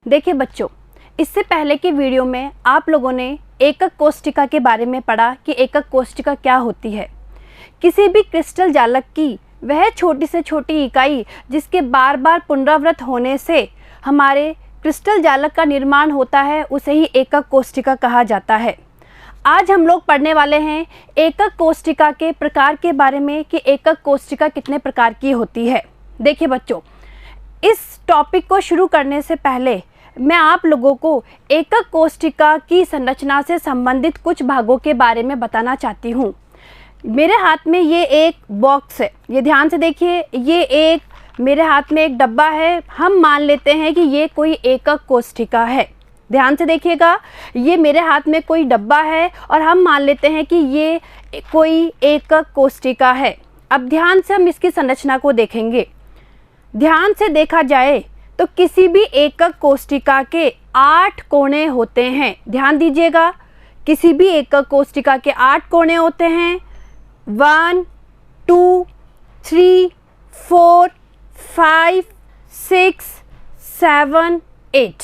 देखिए बच्चों, इससे पहले की वीडियो में आप लोगों ने एकक कोष्ठिका के बारे में पढ़ा कि एकक कोष्ठिका क्या होती है। किसी भी क्रिस्टल जालक की वह छोटी से छोटी इकाई जिसके बार बार पुनरावृत होने से हमारे क्रिस्टल जालक का निर्माण होता है, उसे ही एकक कोष्ठिका कहा जाता है। आज हम लोग पढ़ने वाले हैं एकक कोष्ठिका के प्रकार के बारे में कि एकक कोष्ठिका कितने प्रकार की होती है। देखिए बच्चों, इस टॉपिक को शुरू करने से पहले मैं आप लोगों को एकक कोष्ठिका की संरचना से संबंधित कुछ भागों के बारे में बताना चाहती हूँ। मेरे हाथ में ये एक बॉक्स है, ये ध्यान से देखिए। ये एक मेरे हाथ में एक डब्बा है। हम मान लेते हैं कि ये कोई एकक कोष्ठिका है। ध्यान से देखिएगा, ये मेरे हाथ में कोई डब्बा है और हम मान लेते हैं कि ये कोई एकक कोष्ठिका है। अब ध्यान से हम इसकी संरचना को देखेंगे। ध्यान से देखा जाए तो किसी भी एकक कोष्ठिका के 8 कोने होते हैं। ध्यान दीजिएगा, किसी भी एकक कोष्ठिका के 8 कोने होते हैं। 1 2 3 4 5 6 7 8।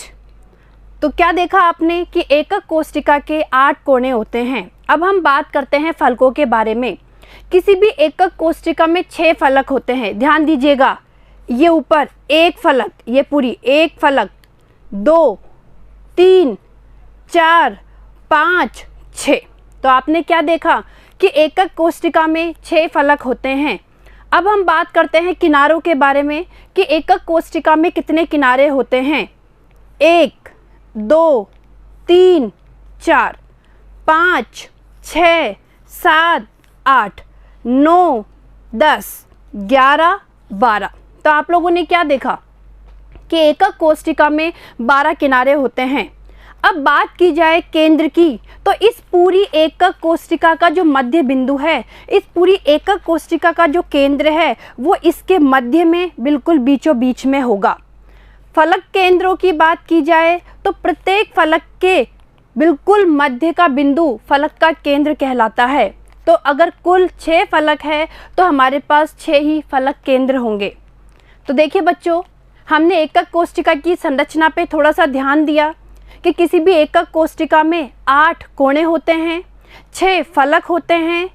तो क्या देखा आपने कि एकक कोष्ठिका के 8 कोने होते हैं। अब हम बात करते हैं फलकों के बारे में। किसी भी एकक कोष्ठिका में 6 फलक होते हैं। ध्यान दीजिएगा, ये ऊपर एक फलक, ये पूरी एक फलक, 2 3 4 5 6। तो आपने क्या देखा कि एकक कोष्ठिका में 6 फलक होते हैं। अब हम बात करते हैं किनारों के बारे में कि एकक कोष्ठिका में कितने किनारे होते हैं। 1 2 3 4 5 6 7 8 9 10 11 12। तो आप लोगों ने क्या देखा कि एकक कोष्ठिका में 12 किनारे होते हैं। अब बात की जाए केंद्र की, तो इस पूरी एकक कोष्ठिका का जो मध्य बिंदु है, इस पूरी एकक कोष्ठिका का जो केंद्र है, वो इसके मध्य में बिल्कुल बीचों बीच में होगा। फलक केंद्रों की बात की जाए तो प्रत्येक फलक के बिल्कुल मध्य का बिंदु फलक का केंद्र कहलाता है। तो अगर कुल 6 फलक है तो हमारे पास 6 ही फलक केंद्र होंगे। तो देखिए बच्चों, हमने एकक कोष्ठिका की संरचना पे थोड़ा सा ध्यान दिया कि किसी भी एकक कोष्ठिका में 8 कोने होते हैं, 6 फलक होते हैं,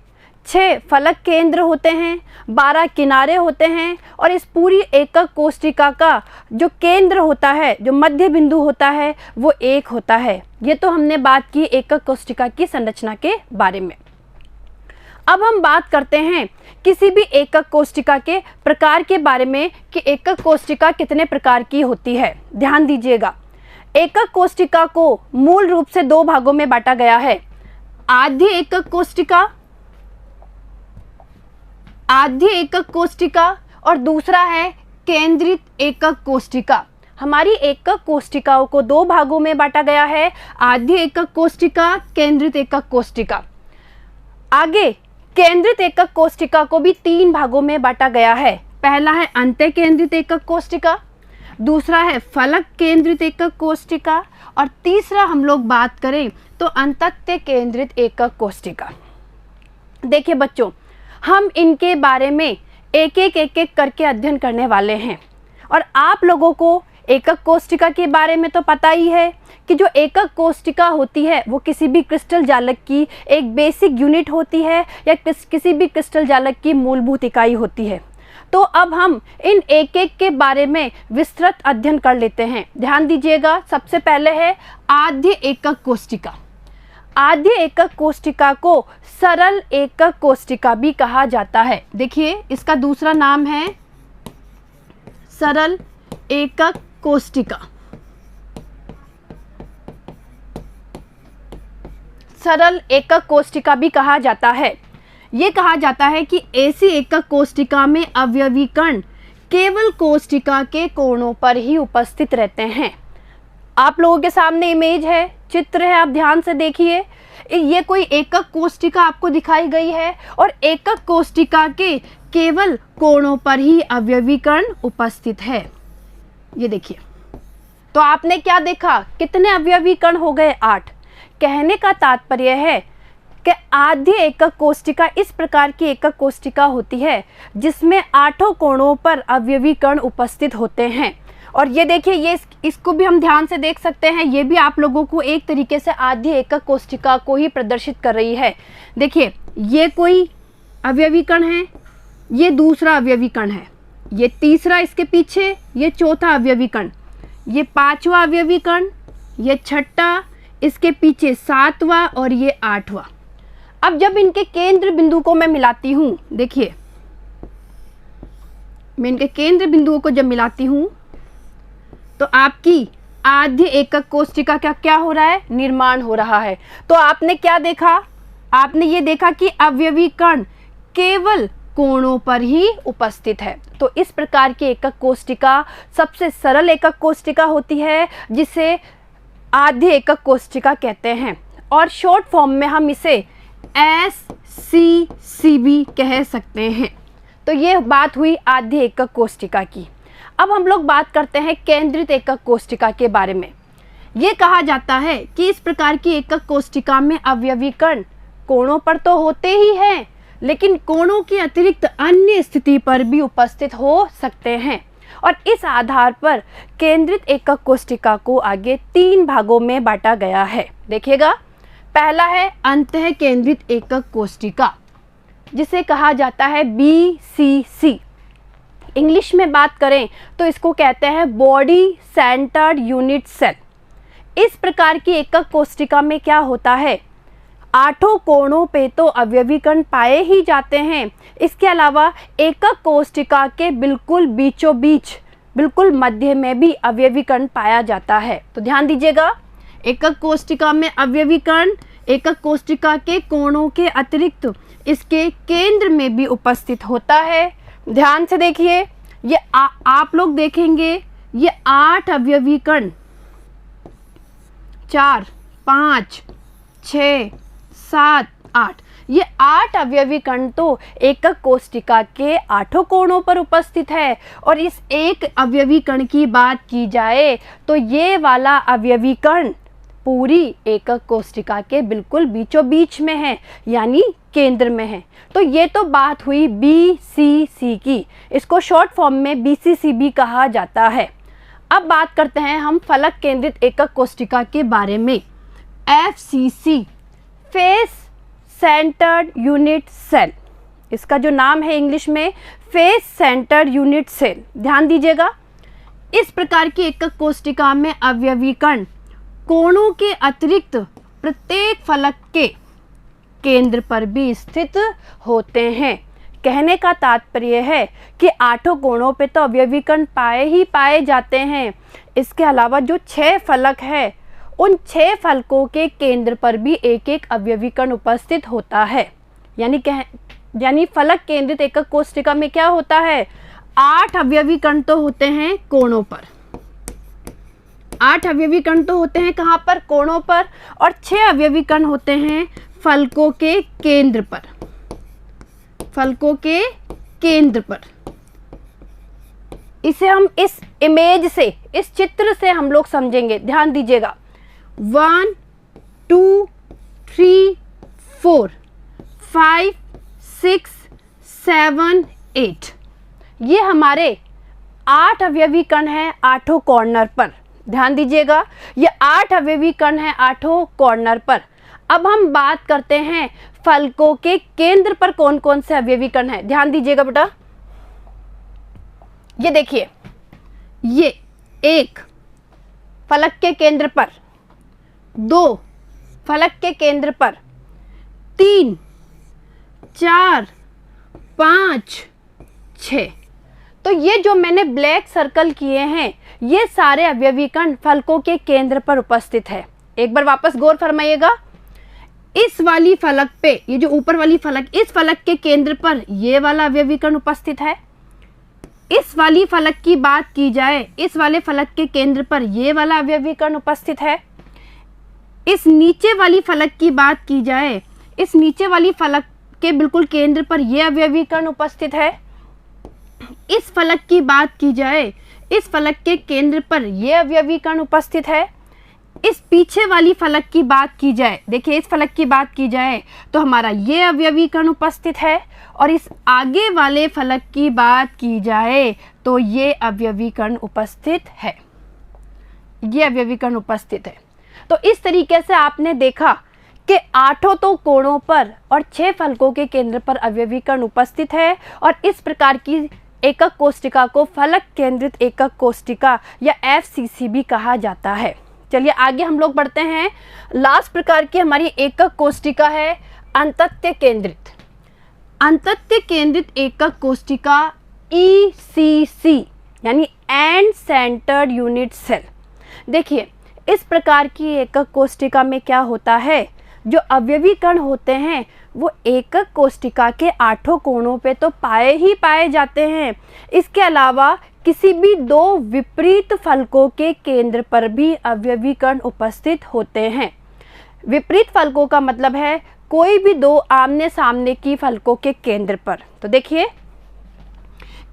6 फलक केंद्र होते हैं, 12 किनारे होते हैं और इस पूरी एकक कोष्ठिका का जो केंद्र होता है, जो मध्य बिंदु होता है, वो 1 होता है। ये तो हमने बात की एकक कोष्ठिका की संरचना के बारे में। अब हम बात करते हैं किसी भी एकक कोष्ठिका के प्रकार के बारे में कि एकक कोष्ठिका कितने प्रकार की होती है। ध्यान दीजिएगा, एकक कोष्ठिका को मूल रूप से 2 भागों में बांटा गया है। आद्य एकक कोष्ठिका, आद्य एकक कोष्ठिका और दूसरा है केंद्रित एकक कोष्ठिका। हमारी एकक कोष्ठिकाओं को 2 भागों में बांटा गया है, आद्य एकक कोष्ठिका, केंद्रित एकक कोष्ठिका। आगे केंद्रित एकक कोष्ठिका को भी 3 भागों में बांटा गया है। पहला है अंत्य केंद्रित एकक कोष्ठिका, दूसरा है फलक केंद्रित एकक कोष्ठिका और तीसरा हम लोग बात करें तो अंतत्य केंद्रित एकक कोष्ठिका। देखिए बच्चों, हम इनके बारे में एक एक करके अध्ययन करने वाले हैं और आप लोगों को एकक कोष्ठिका के बारे में तो पता ही है कि जो एकक कोष्ठिका होती है वो किसी भी क्रिस्टल जालक की एक बेसिक यूनिट होती है या किसी भी क्रिस्टल जालक की मूलभूत इकाई होती है। तो अब हम इन एक एक के बारे में विस्तृत अध्ययन कर लेते हैं। ध्यान दीजिएगा, सबसे पहले है आद्य एकक कोष्ठिका। आद्य एकक कोष्ठिका को सरल एकक कोष्ठिका भी कहा जाता है। देखिए, इसका दूसरा नाम है सरल एकक कोष्ठिका। सरल एकक कोष्ठिका भी कहा जाता है। ये कहा जाता है कि ऐसी एकक कोष्ठिका में अवयवी कण केवल कोष्ठिका के कोणों पर ही उपस्थित रहते हैं। आप लोगों के सामने इमेज है, चित्र है, आप ध्यान से देखिए। ये कोई एकक कोष्ठिका आपको दिखाई गई है और एकक कोष्ठिका के केवल कोणों पर ही अवयवी कण उपस्थित है। ये देखिए, तो आपने क्या देखा, कितने अवयवी कण हो गए? 8। कहने का तात्पर्य है कि आद्य एकक कोष्ठिका इस प्रकार की एकक कोष्ठिका होती है जिसमें 8 कोणों पर अवयवी कण उपस्थित होते हैं और ये देखिए, ये इसको भी हम ध्यान से देख सकते हैं, ये भी आप लोगों को एक तरीके से आद्य एकक कोशिका को ही प्रदर्शित कर रही है। देखिए, ये कोई अवयवी कण है, ये दूसरा अवयवी कण है, ये तीसरा इसके पीछे, ये चौथा अवयवी कण, ये पांचवा अवयवी कण, ये छठा, इसके पीछे सातवां और ये आठवां। अब जब इनके केंद्र बिंदु को मैं मिलाती हूँ, देखिए मैं इनके केंद्र बिंदुओं को जब मिलाती हूँ तो आपकी आद्य एकक कोशिका का क्या हो रहा है, निर्माण हो रहा है। तो आपने क्या देखा, आपने ये देखा कि अवयवी कण केवल कोणों पर ही उपस्थित है। तो इस प्रकार की एकक कोशिका सबसे सरल एकक कोशिका होती है, जिसे आद्य एकक कोशिका कहते हैं, और शॉर्ट फॉर्म में हम इसे SCC भी कह सकते हैं। तो ये बात हुई आद्य एकक कोशिका की। अब हम लोग बात करते हैं केंद्रित एकक कोशिका के बारे में। ये कहा जाता है कि इस प्रकार की एकक कोशिका में अवयवी कण कोणों पर तो होते ही हैं, लेकिन कोणों के अतिरिक्त अन्य स्थिति पर भी उपस्थित हो सकते हैं। और इस आधार पर केंद्रित एकक कोशिका को आगे 3 भागों में बांटा गया है। देखिएगा, पहला है अंतः केंद्रित एकक कोशिका, जिसे कहा जाता है BCC। इंग्लिश में बात करें तो इसको कहते हैं बॉडी सेंटर्ड यूनिट सेल। इस प्रकार की एकक कोशिका में क्या होता है, 8 कोणों पे तो अवयवी कण पाए ही जाते हैं। इसके अलावा एकक कोशिका के बिल्कुल बीचों बीच, बिल्कुल मध्य में भी अवयवी कण पाया जाता है। तो ध्यान दीजिएगा, एकक कोशिका में अवयवी कण एकक कोशिका के कोणों के अतिरिक्त इसके केंद्र में भी उपस्थित होता है। ध्यान से देखिए, ये आप लोग देखेंगे, ये 8 अवयवी कण, 4, 5, 6, 7, 8, ये 8 अवयवी कण तो एकक कोशिका के 8 कोणों पर उपस्थित है। और इस एक अवयवी कण की बात की जाए तो ये वाला अवयवी कण पूरी एकक कोशिका के बिल्कुल बीचों बीच में है, यानी केंद्र में है। तो ये तो बात हुई BCC की, इसको शॉर्ट फॉर्म में BCC भी कहा जाता है। अब बात करते हैं हम फलक केंद्रित एकक कोशिका के बारे में। FCC, face centred unit cell, इसका जो नाम है इंग्लिश में फेस सेंटर्ड यूनिट सेल। ध्यान दीजिएगा, इस प्रकार की एकक कोशिका में अवयवी कण कोणों के अतिरिक्त प्रत्येक फलक के केंद्र पर भी स्थित होते हैं। कहने का तात्पर्य है कि 8 कोणों पे तो अवयवी कण पाए जाते हैं। इसके अलावा जो 6 फलक है, उन 6 फलकों के केंद्र पर भी एक एक अवयवी कण उपस्थित होता है। यानी फलक केंद्रित एकक कोशिका में क्या होता है, 8 अवयवी कण तो होते हैं कोणों पर, 8 अवयवी कण तो होते हैं कहाँ पर, कोणों पर, और 6 अवयवी कण होते हैं फलकों के केंद्र पर, फलकों के केंद्र पर। इसे हम इस इमेज से, इस चित्र से हम लोग समझेंगे। ध्यान दीजिएगा, 1 2 3 4 5 6 7 8, ये हमारे 8 अवयवी कण हैं 8 कॉर्नर पर। ध्यान दीजिएगा, ये 8 अवयवी कण हैं 8 कॉर्नर पर। अब हम बात करते हैं फलकों के केंद्र पर कौन कौन से अवयवी कण हैं। ध्यान दीजिएगा बेटा, ये देखिए, ये 1 फलक के केंद्र पर, 2 फलक के केंद्र पर, 3 4 5 6। तो ये जो मैंने ब्लैक सर्कल किए हैं, ये सारे अवयवी कण फलकों के केंद्र पर उपस्थित है। एक बार वापस गौर फरमाइएगा, इस वाली फलक पे, ये जो ऊपर वाली फलक, इस फलक के केंद्र पर ये वाला अवयवी कण उपस्थित है। इस वाली फलक की बात की जाए, इस वाले फलक के केंद्र पर ये वाला अवयवी कण उपस्थित है। इस नीचे वाली फलक की बात की जाए, इस नीचे वाली फलक के बिल्कुल केंद्र पर ये अवयवी कण उपस्थित है। इस फलक की बात की जाए, इस फलक के केंद्र पर ये अवयवी कण उपस्थित है। इस पीछे वाली फलक की बात की जाए, देखिए इस फलक की बात की जाए तो हमारा ये अवयवी कण उपस्थित है, और इस आगे वाले फलक की बात की जाए तो ये अवयवी कण उपस्थित है, ये अवयवी कण उपस्थित है। तो इस तरीके से आपने देखा कि 8 तो कोणों पर और 6 फलकों के केंद्र पर अवयवी कण उपस्थित है, और इस प्रकार की एकक कोष्टिका को फलक केंद्रित एकक कोष्टिका या FCC भी कहा जाता है। चलिए आगे हम लोग बढ़ते हैं। लास्ट प्रकार की हमारी एकक कोष्टिका है अंतत्य केंद्रित। अंतत्य केंद्रित एकक कोष्टिका ECC यानी एंड सेंटर्ड यूनिट सेल। देखिए इस प्रकार की एकक कोष्टिका में क्या होता है, जो अवयवी कण होते हैं वो एकक कोष्टिका के 8 कोणों पे तो पाए ही पाए जाते हैं, इसके अलावा किसी भी 2 विपरीत फलकों के केंद्र पर भी अवयवी कण उपस्थित होते हैं। विपरीत फलकों का मतलब है कोई भी 2 आमने सामने की फलकों के केंद्र पर। तो देखिए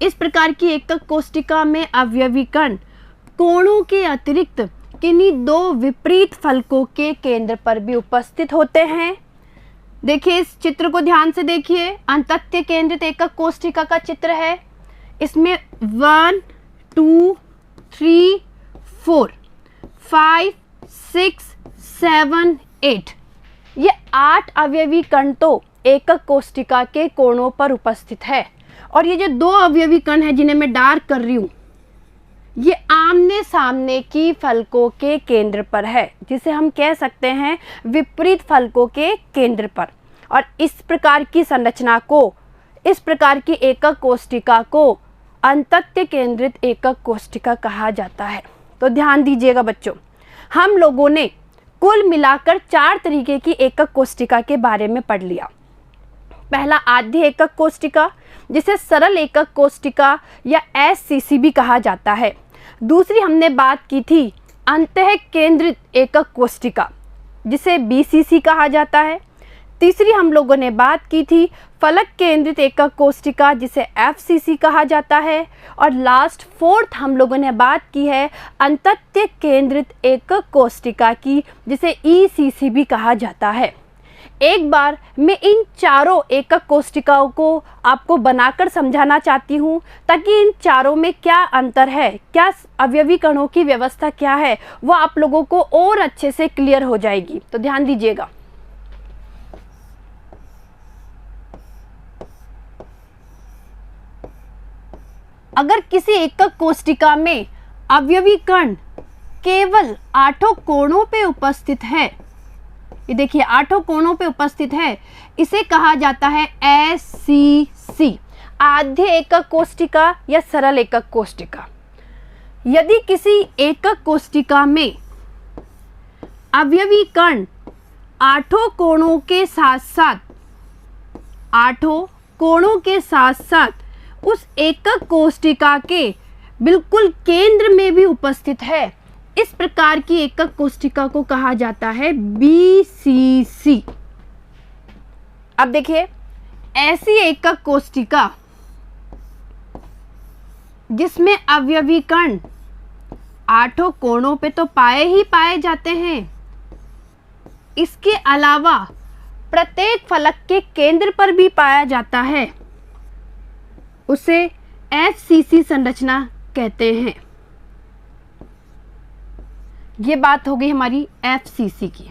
इस प्रकार की एकक कोष्टिका में अवयवी कण कोणों के अतिरिक्त किन्हीं 2 विपरीत फलकों के केंद्र पर भी उपस्थित होते हैं। देखिए इस चित्र को ध्यान से देखिए, अंतत्य केंद्रित एकक कोष्टिका का चित्र है। इसमें 1 2 3 4 5 6 7 8 ये 8 अवयवी कण तो एकक कोष्टिका के कोणों पर उपस्थित है, और ये जो 2 अवयवी कण है जिन्हें मैं डार्क कर रही हूँ ये आमने सामने की फलकों के केंद्र पर है, जिसे हम कह सकते हैं विपरीत फलकों के केंद्र पर। और इस प्रकार की संरचना को, इस प्रकार की एकक कोष्टिका को अंतत्य केंद्रित एकक कोष्टिका कहा जाता है। तो ध्यान दीजिएगा बच्चों, हम लोगों ने कुल मिलाकर 4 तरीके की एकक कोष्टिका के बारे में पढ़ लिया। पहला आद्य एकक कोष्टिका जिसे सरल एकक कोष्टिका या SCC भी कहा जाता है। दूसरी हमने बात की थी अंतः केंद्रित एकक कोष्टिका जिसे BCC कहा जाता है। तीसरी हम लोगों ने बात की थी फलक केंद्रित एकक कोष्टिका जिसे FCC कहा जाता है। और लास्ट 4th हम लोगों ने बात की है अंतत्य केंद्रित एकक कोष्टिका की जिसे ECC भी कहा जाता है। एक बार मैं इन चारों एकक कोष्टिकाओं को आपको बनाकर समझाना चाहती हूँ ताकि इन चारों में क्या अंतर है, क्या अवयवी कणों की व्यवस्था क्या है, वो आप लोगों को और अच्छे से क्लियर हो जाएगी। तो ध्यान दीजिएगा। अगर किसी एकक कोष्टिका में अवयवी कण केवल 8 कोणों पे उपस्थित है, ये देखिए 8 कोणों पे उपस्थित है, इसे कहा जाता है SCC आद्य एकक कोष्टिका या सरल एकक कोष्टिका। यदि किसी एकक कोष्टिका में अवयवी कण 8 कोणों के साथ साथ 8 कोणों के साथ साथ उस एकक कोष्टिका के बिल्कुल केंद्र में भी उपस्थित है, इस प्रकार की एकक कोष्टिका को कहा जाता है BCC। अब देखिए ऐसी एकक कोष्टिका जिसमें अवयवी कण 8 कोणों पे तो पाए ही पाए जाते हैं, इसके अलावा प्रत्येक फलक के केंद्र पर भी पाया जाता है, उसे FCC संरचना कहते हैं। ये बात हो गई हमारी FCC की।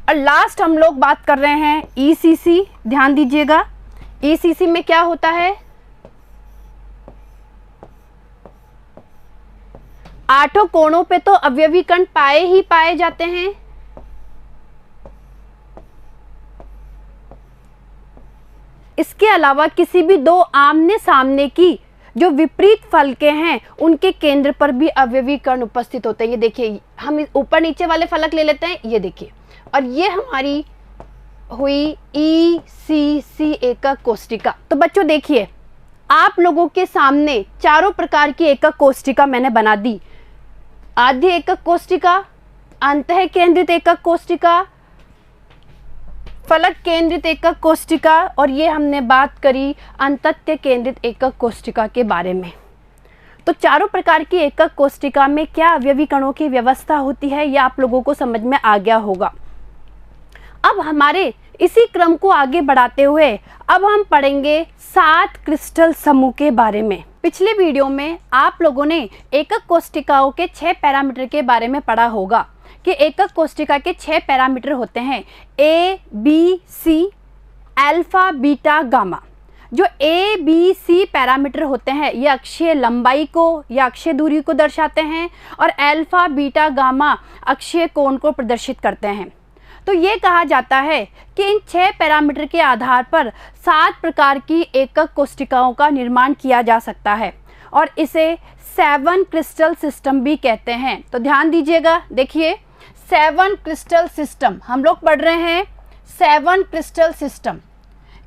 और लास्ट हम लोग बात कर रहे हैं ECC। ध्यान दीजिएगा ECC में क्या होता है, 8 कोणों पे तो अवयवी कण पाए ही पाए जाते हैं, इसके अलावा किसी भी 2 आमने सामने की जो विपरीत फलके हैं उनके केंद्र पर भी अवयवी कण उपस्थित होते हैं। ये देखिए हम ऊपर नीचे वाले फलक ले लेते हैं, ये देखिए, और ये हमारी हुई ECC एकक कोष्टिका। तो बच्चों देखिए आप लोगों के सामने चारों प्रकार की एकक कोष्टिका मैंने बना दी। आद्य एकक कोष्टिका, अंतः केंद्रित एकक कोष्टिका, फलक केंद्रित एकक कोष्टिका, और ये हमने बात करी अंतत्य केंद्रित एकक कोष्टिका के बारे में। तो चारों प्रकार की एकक कोष्टिका में क्या अवयवी कणों की व्यवस्था होती है, यह आप लोगों को समझ में आ गया होगा। अब हमारे इसी क्रम को आगे बढ़ाते हुए अब हम पढ़ेंगे 7 क्रिस्टल समूह के बारे में। पिछले वीडियो में आप लोगों ने एकक कोष्टिकाओं के 6 पैरामीटर के बारे में पढ़ा होगा कि एकक कोष्टिका के 6 पैरामीटर होते हैं ए, बी, सी, अल्फा, बीटा, गामा। जो ए, बी, सी पैरामीटर होते हैं ये अक्षीय लंबाई को या अक्षीय दूरी को दर्शाते हैं और अल्फा, बीटा, गामा अक्षीय कोण को प्रदर्शित करते हैं। तो ये कहा जाता है कि इन 6 पैरामीटर के आधार पर 7 प्रकार की एकक कोष्टिकाओं का निर्माण किया जा सकता है और इसे 7 क्रिस्टल सिस्टम भी कहते हैं। तो ध्यान दीजिएगा, देखिए 7 क्रिस्टल सिस्टम हम लोग पढ़ रहे हैं। 7 क्रिस्टल सिस्टम,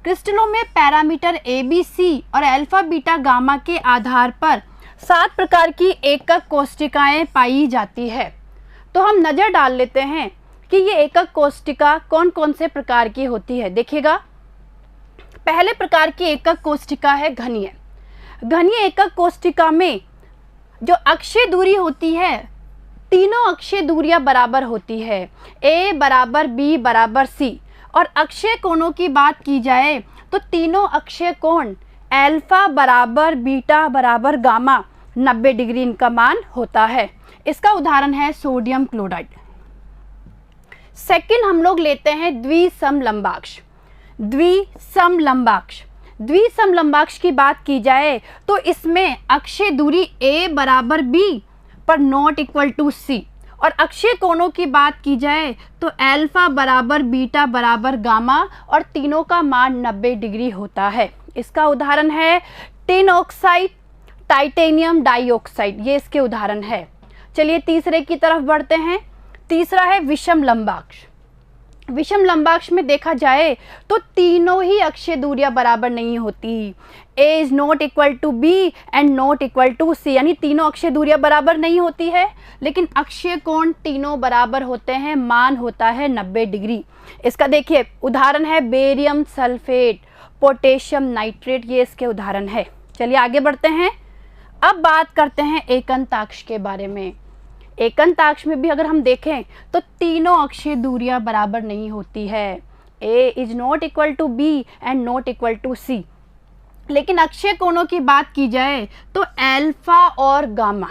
क्रिस्टलों में पैरामीटर ए, बी, सी और अल्फा, बीटा, गामा के आधार पर 7 प्रकार की एकक कोष्टिकाएं पाई जाती है। तो हम नज़र डाल लेते हैं कि ये एकक कोष्टिका कौन कौन से प्रकार की होती है। देखिएगा, पहले प्रकार की एकक कोष्टिका है घनीय। घनीय एकक कोष्टिका में जो अक्षीय दूरी होती है, तीनों अक्षीय दूरियां बराबर होती है, ए बराबर बी बराबर सी। और अक्षीय कोणों की बात की जाए तो तीनों अक्षीय कोण अल्फा बराबर बीटा बराबर गामा 90 डिग्री इनका मान होता है। इसका उदाहरण है सोडियम क्लोराइड। सेकंड हम लोग लेते हैं द्विसमलंबाक्ष। द्विसमलंबाक्ष, द्विसमलंबाक्ष की बात की जाए तो इसमें अक्षीय दूरी ए बराबर बी पर नॉट इक्वल टू सी और अक्षीय कोणों की बात की जाए तो अल्फा बराबर बीटा बराबर गामा और तीनों का मान 90 डिग्री होता है। इसका उदाहरण है टिन ऑक्साइड, टाइटेनियम डाइऑक्साइड, ये इसके उदाहरण है। चलिए तीसरे की तरफ बढ़ते हैं। तीसरा है विषम लंबाक्ष। विषम लंबाक्ष में देखा जाए तो तीनों ही अक्षीय दूरियां बराबर नहीं होती। A is not equal to B and not equal to C, यानी तीनों अक्षीय दूरियां बराबर नहीं होती है, लेकिन अक्षीय कोण तीनों बराबर होते हैं, मान होता है 90 डिग्री। इसका देखिए उदाहरण है बेरियम सल्फेट, पोटेशियम नाइट्रेट, ये इसके उदाहरण है। चलिए आगे बढ़ते हैं। अब बात करते हैं एकंताक्ष के बारे में। एकंताक्ष में भी अगर हम देखें तो तीनों अक्षीय दूरियां बराबर नहीं होती है। A is not equal to B and not equal to C, लेकिन अक्षीय कोणों की बात की जाए तो अल्फा और गामा,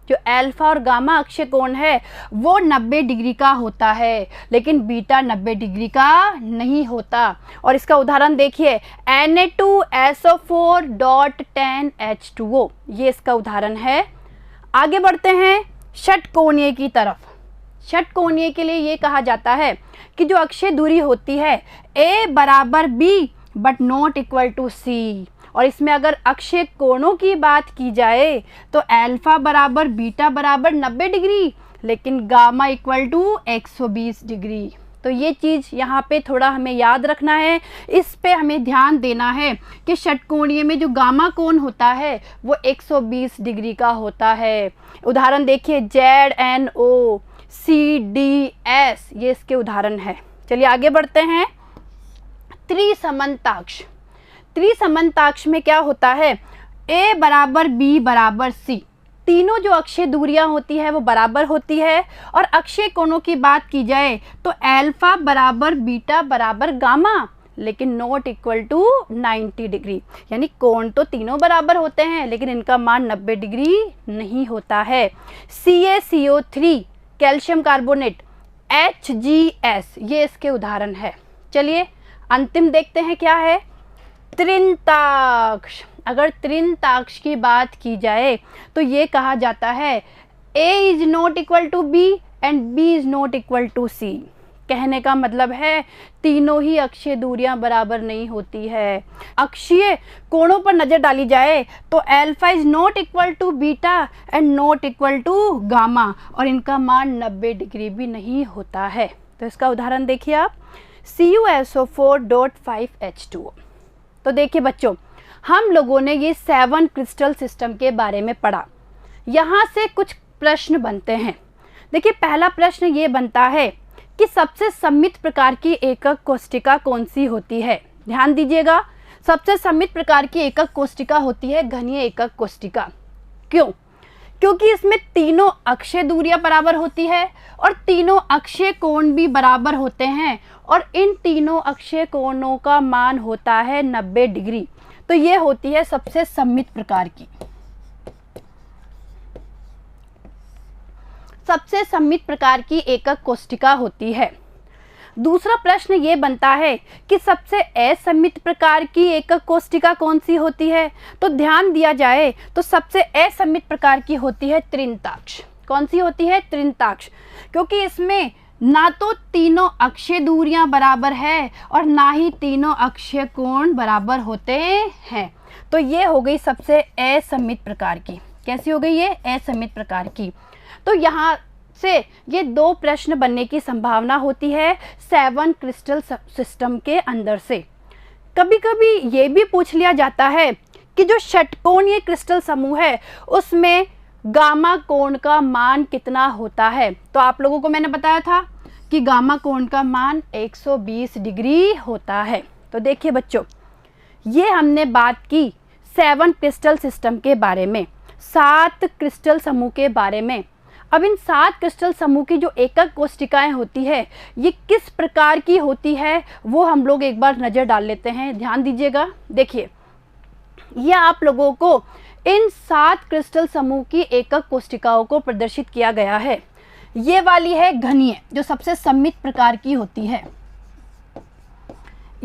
जो अल्फा और गामा अक्षीय कोण है वो 90 डिग्री का होता है, लेकिन बीटा 90 डिग्री का नहीं होता। और इसका उदाहरण देखिए Na2SO4.10H2O, ये इसका उदाहरण है। आगे बढ़ते हैं षटकोणीय की तरफ। षटकोणीय के लिए ये कहा जाता है कि जो अक्षीय दूरी होती है ए बराबर B but not equal to C, और इसमें अगर अक्षीय कोणों की बात की जाए तो अल्फा बराबर बीटा बराबर 90 डिग्री, लेकिन गामा इक्वल टू 120 डिग्री। तो ये चीज़ यहाँ पे थोड़ा हमें याद रखना है, इस पे हमें ध्यान देना है कि षटकोणीय में जो गामा कोण होता है वो 120 डिग्री का होता है। उदाहरण देखिए ZNOCDS, ये इसके उदाहरण है। चलिए आगे बढ़ते हैं। त्रिसमन्ताक्ष। त्रिसमन्ताक्ष में क्या होता है, ए बराबर बी बराबर सी, तीनों जो अक्षीय दूरियां होती है वो बराबर होती है। और अक्षीय कोणों की बात की जाए तो अल्फा बराबर बीटा बराबर गामा, लेकिन नॉट इक्वल टू 90 डिग्री, यानी कोण तो तीनों बराबर होते हैं लेकिन इनका मान 90 डिग्री नहीं होता है। CaCO3, कैल्शियम कार्बोनेट, HGS, ये इसके उदाहरण है। चलिए अंतिम देखते हैं क्या है, त्रिंताक्ष। अगर त्रिंताक्ष की बात की जाए तो ये कहा जाता है A is not equal to B and B is not equal to C. कहने का मतलब है तीनों ही अक्षीय दूरियां बराबर नहीं होती है। अक्षीय कोणों पर नज़र डाली जाए तो alpha is not equal to beta and not equal to gamma, और इनका मान 90 डिग्री भी नहीं होता है। तो इसका उदाहरण देखिए आप CuSO4.5H2O। तो देखिए बच्चों, हम लोगों ने ये 7 क्रिस्टल सिस्टम के बारे में पढ़ा। यहाँ से कुछ प्रश्न बनते हैं। देखिए पहला प्रश्न ये बनता है कि सबसे सममित प्रकार की एकक कोष्टिका कौन सी होती है। ध्यान दीजिएगा, सबसे सममित प्रकार की एकक कोष्टिका होती है घनीय एकक कोष्टिका। क्यों? क्योंकि इसमें तीनों अक्षीय दूरियां बराबर होती है और तीनों अक्षीय कोण भी बराबर होते हैं और इन तीनों अक्षीय कोणों का मान होता है 90 डिग्री। तो ये होती है सबसे सममित प्रकार की, सबसे सममित प्रकार की एकक कोष्टिका होती है। दूसरा प्रश्न ये बनता है कि सबसे असममित प्रकार की एकक कोष्टिका कौन सी होती है? तो ध्यान दिया जाए तो सबसे असममित प्रकार की होती है त्रिंताक्ष। कौन सी होती है? त्रिंताक्ष। क्योंकि इसमें ना तो तीनों अक्षीय दूरियां बराबर है और ना ही तीनों अक्षीय कोण बराबर होते हैं। तो ये हो गई सबसे असममित प्रकार की। कैसी हो गई ये? असममित प्रकार की। तो यहाँ से ये 2 प्रश्न बनने की संभावना होती है 7 क्रिस्टल सिस्टम के अंदर से। कभी कभी ये भी पूछ लिया जाता है कि जो षटकोणीय क्रिस्टल समूह है उसमें गामा कोण का मान कितना होता है? तो आप लोगों को मैंने बताया था कि गामा कोण का मान 120 डिग्री होता है। तो देखिए बच्चों, ये हमने बात की 7 क्रिस्टल सिस्टम के बारे में, 7 क्रिस्टल समूह के बारे में। अब इन 7 क्रिस्टल समूह की जो एकक कोष्टिकाएं होती है ये किस प्रकार की होती है वो हम लोग एक बार नज़र डाल लेते हैं। ध्यान दीजिएगा। देखिए, ये आप लोगों को इन 7 क्रिस्टल समूह की एकक कोष्टिकाओं को प्रदर्शित किया गया है। ये वाली है घनीय, जो सबसे सममित प्रकार की होती है।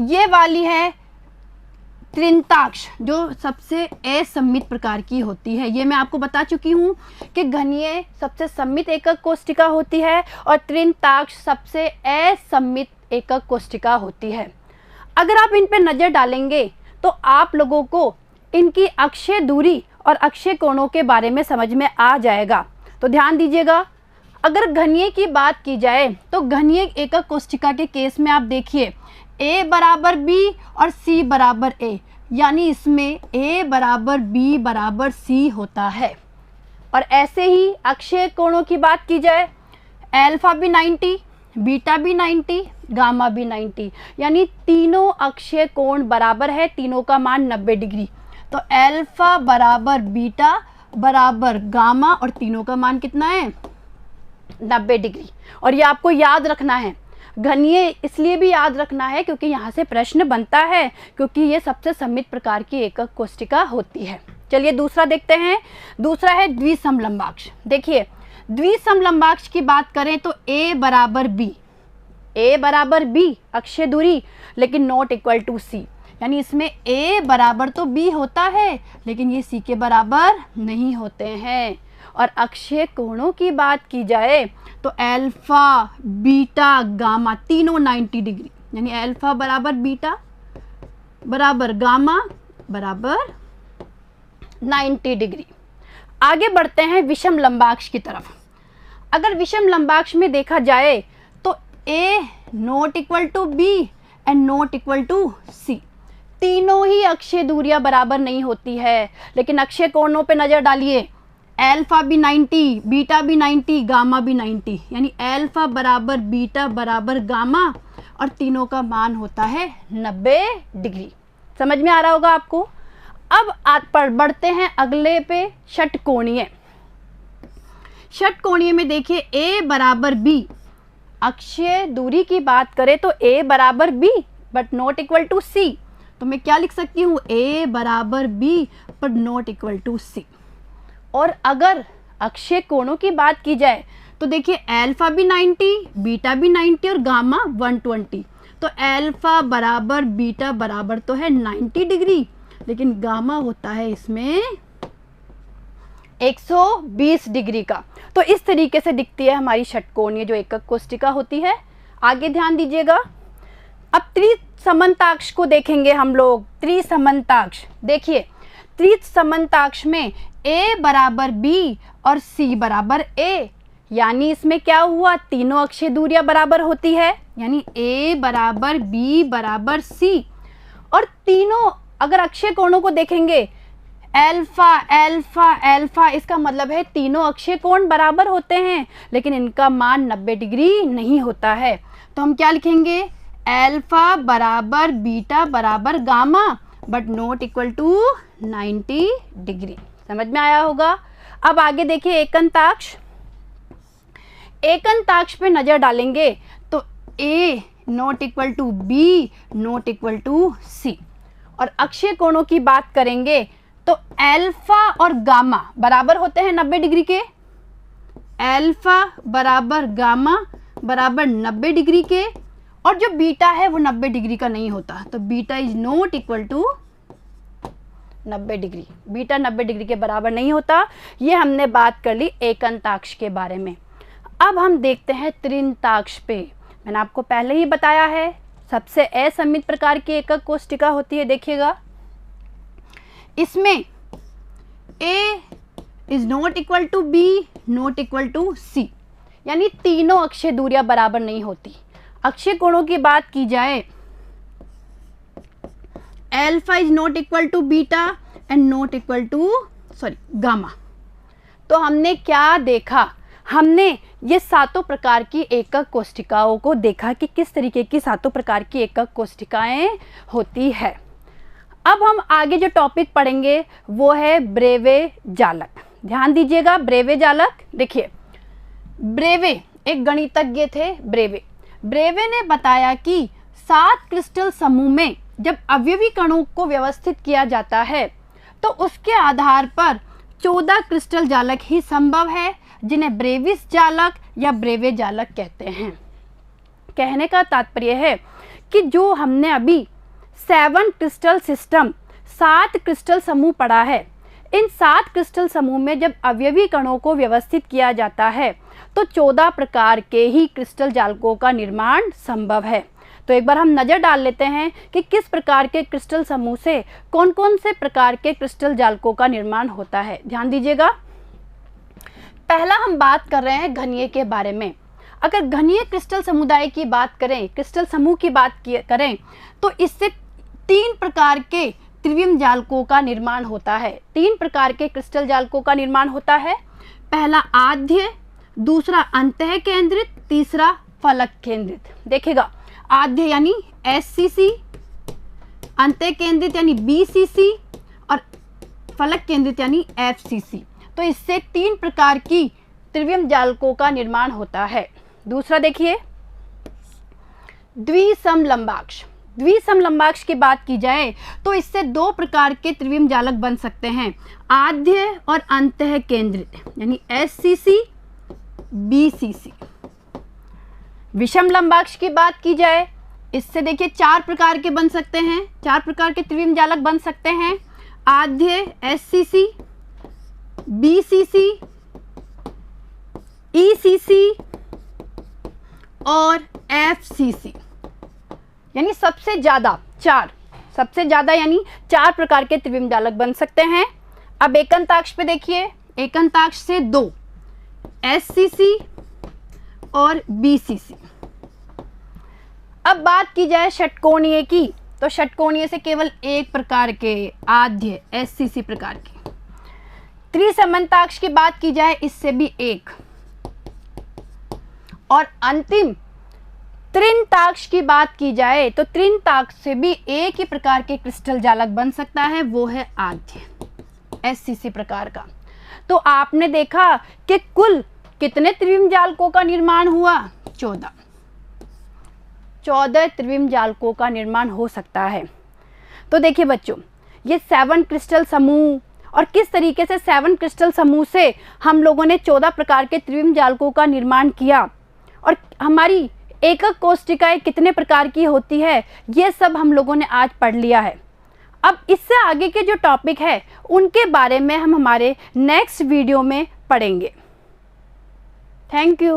ये वाली है त्रिंताक्ष, जो सबसे असममित प्रकार की होती है। ये मैं आपको बता चुकी हूँ कि घनीय सबसे सममित एकक कोष्टिका होती है और त्रिंताक्ष सबसे असममित एकक कोष्टिका होती है। अगर आप इन पर नज़र डालेंगे तो आप लोगों को इनकी अक्षीय दूरी और अक्षीय कोणों के बारे में समझ में आ जाएगा। तो ध्यान दीजिएगा, अगर घनीय की बात की जाए तो घनीय एकक कोष्टिका के केस में आप देखिए A बराबर B और C बराबर A, यानी इसमें A बराबर B बराबर C होता है। और ऐसे ही अक्षीय कोणों की बात की जाए, अल्फा भी 90, बीटा भी 90, गामा भी 90, यानी तीनों अक्षीय कोण बराबर है, तीनों का मान 90 डिग्री। तो अल्फा बराबर बीटा बराबर गामा और तीनों का मान कितना है? 90 डिग्री। और ये आपको याद रखना है। घनीय इसलिए भी याद रखना है क्योंकि यहाँ से प्रश्न बनता है, क्योंकि ये सबसे सममित प्रकार की एकक कोष्टिका होती है। चलिए दूसरा देखते हैं। दूसरा है द्विसमलंबाक्ष। देखिए, द्विसमलंबाक्ष की बात करें तो A बराबर B, A बराबर B अक्षीय दूरी, लेकिन नॉट इक्वल टू C, यानी इसमें A बराबर तो B होता है लेकिन ये C के बराबर नहीं होते हैं। और अक्षीय कोणों की बात की जाए तो अल्फा, बीटा, गामा तीनों 90 डिग्री, यानी अल्फा बराबर बीटा बराबर गामा बराबर 90 डिग्री। आगे बढ़ते हैं विषम लंबाक्ष की तरफ। अगर विषम लंबाक्ष में देखा जाए तो A not equal to B and not equal to C, तीनों ही अक्षीय दूरियां बराबर नहीं होती है, लेकिन अक्षीय कोणों पे नज़र डालिए, अल्फा भी 90, बीटा भी 90, गामा भी 90, यानी अल्फा बराबर बीटा बराबर गामा और तीनों का मान होता है 90 डिग्री। समझ में आ रहा होगा आपको। अब बढ़ते हैं अगले पे, षटकोणीय। षटकोणीय में देखिए A बराबर B, अक्षीय दूरी की बात करें तो A बराबर B but not equal to C, तो मैं क्या लिख सकती हूँ? A बराबर B but not equal to C। और अगर अक्षीय कोणों की बात की जाए तो देखिए अल्फा भी 90, बीटा भी 90 और गामा 120, तो अल्फा बराबर बीटा बराबर तो है 90 डिग्री, लेकिन गामा होता है इसमें 120 डिग्री का। तो इस तरीके से दिखती है हमारी षटकोणीय जो एकक कोष्टिका होती है। आगे ध्यान दीजिएगा। अब त्रिसमन्ताक्ष को देखेंगे हम लोग। त्रिसमन्ताक्ष, देखिए त्रिसमन्ताक्ष में A बराबर B और C बराबर A, यानी इसमें क्या हुआ? तीनों अक्षीय दूरियां बराबर होती है, यानी A बराबर B बराबर C। और तीनों अगर अक्षीय कोणों को देखेंगे, अल्फा अल्फा अल्फा, इसका मतलब है तीनों अक्षीय कोण बराबर होते हैं लेकिन इनका मान 90 डिग्री नहीं होता है। तो हम क्या लिखेंगे? अल्फा बराबर बीटा बराबर gamma but not equal to 90 degree. समझ में आया होगा। अब आगे देखिए एकंताक्ष। एकंताक्ष पे नजर डालेंगे तो A not equal to B not equal to C। और अक्षीय कोणों की बात करेंगे तो अल्फा और गामा बराबर होते हैं 90 डिग्री के। अल्फा बराबर गामा बराबर 90 डिग्री के, और जो बीटा है वो 90 डिग्री का नहीं होता, तो beta is not equal to 90 degree. Beta 90 degree के बराबर नहीं होता। ये हमने बात कर ली एकंताक्ष के बारे में। अब हम देखते हैं त्रिंताक्ष पे। मैंने आपको पहले ही बताया है सबसे असममित प्रकार की एकक कोष्टिका होती है। देखिएगा इसमें A is not equal to B not equal to C, यानी तीनों अक्षीय दूरियां बराबर नहीं होती। अक्षीय कोणों की बात की जाए alpha is not equal to beta and not equal to gamma. तो हमने क्या देखा, हमने ये सातों प्रकार की एकक कोष्टिकाओं को देखा कि किस तरीके की सातों प्रकार की एकक कोष्टिकाएं होती है। अब हम आगे जो टॉपिक पढ़ेंगे वो है ब्रेवे जालक। ध्यान दीजिएगा, ब्रेवे जालक। देखिए ब्रेवे एक गणितज्ञ थे। ब्रेवे ने बताया कि 7 क्रिस्टल समूह में जब अवयवी कणों को व्यवस्थित किया जाता है तो उसके आधार पर 14 क्रिस्टल जालक ही संभव है, जिन्हें ब्रेविस जालक या ब्रेवे जालक कहते हैं। कहने का तात्पर्य है कि जो हमने अभी 7 क्रिस्टल सिस्टम 7 क्रिस्टल समूह पढ़ा है, इन 7 क्रिस्टल समूह में जब अवयवी कणों को व्यवस्थित किया जाता है तो 14 प्रकार के ही क्रिस्टल जालकों का निर्माण संभव है। तो एक बार हम नज़र डाल लेते हैं कि किस प्रकार के क्रिस्टल समूह से कौन कौन से प्रकार के क्रिस्टल जालकों का निर्माण होता है। ध्यान दीजिएगा, पहला हम बात कर रहे हैं घनीय के बारे में। अगर घनीय क्रिस्टल समुदाय की बात करें, क्रिस्टल समूह की बात करें तो इससे 3 प्रकार के त्रिविम जालकों का निर्माण होता है। 3 प्रकार के क्रिस्टल जालकों का निर्माण होता है। पहला आद्य, दूसरा अंतः केंद्रित, तीसरा फलक केंद्रित। देखिएगा आद्य यानी SCC, अंतः केंद्रित यानी BCC और फलक केंद्रित यानी FCC। तो इससे 3 प्रकार की त्रिविम जालकों का निर्माण होता है। दूसरा देखिए द्विसमलंबाक्ष। द्विसमलंबाक्ष की बात की जाए तो इससे 2 प्रकार के त्रिविम जालक बन सकते हैं, आद्य और अंतः केंद्रित यानी SCC BCC। विषम लंबाक्ष की बात की जाए, इससे देखिए 4 प्रकार के बन सकते हैं, 4 प्रकार के त्रिविम जालक बन सकते हैं, आद्य SCC BCC ECC और FCC। यानी सबसे ज़्यादा यानी 4 प्रकार के त्रिविम जालक बन सकते हैं। अब एकंताक्ष पे देखिए, एकंताक्ष से 2 SCC और BCC। अब बात की जाए षटकोणीय की, तो षटकोणीय से केवल 1 प्रकार के आद्य SCC प्रकार के। त्रिसमन्ताक्ष की बात की जाए, इससे भी 1। और अंतिम त्रिंताक्ष की बात की जाए तो त्रिंताक्ष से भी 1 ही प्रकार के क्रिस्टल जालक बन सकता है, वो है आद्य SCC प्रकार का। तो आपने देखा कि कुल कितने त्रिविम जालकों का निर्माण हुआ? 14 त्रिविम जालकों का निर्माण हो सकता है। तो देखिए बच्चों, ये 7 क्रिस्टल समूह और किस तरीके से 7 क्रिस्टल समूह से हम लोगों ने 14 प्रकार के त्रिविम जालकों का निर्माण किया, और हमारी एकक कोष्टिकाएं कितने प्रकार की होती है, ये सब हम लोगों ने आज पढ़ लिया है। अब इससे आगे के जो टॉपिक है उनके बारे में हम हमारे नेक्स्ट वीडियो में पढ़ेंगे। Thank you.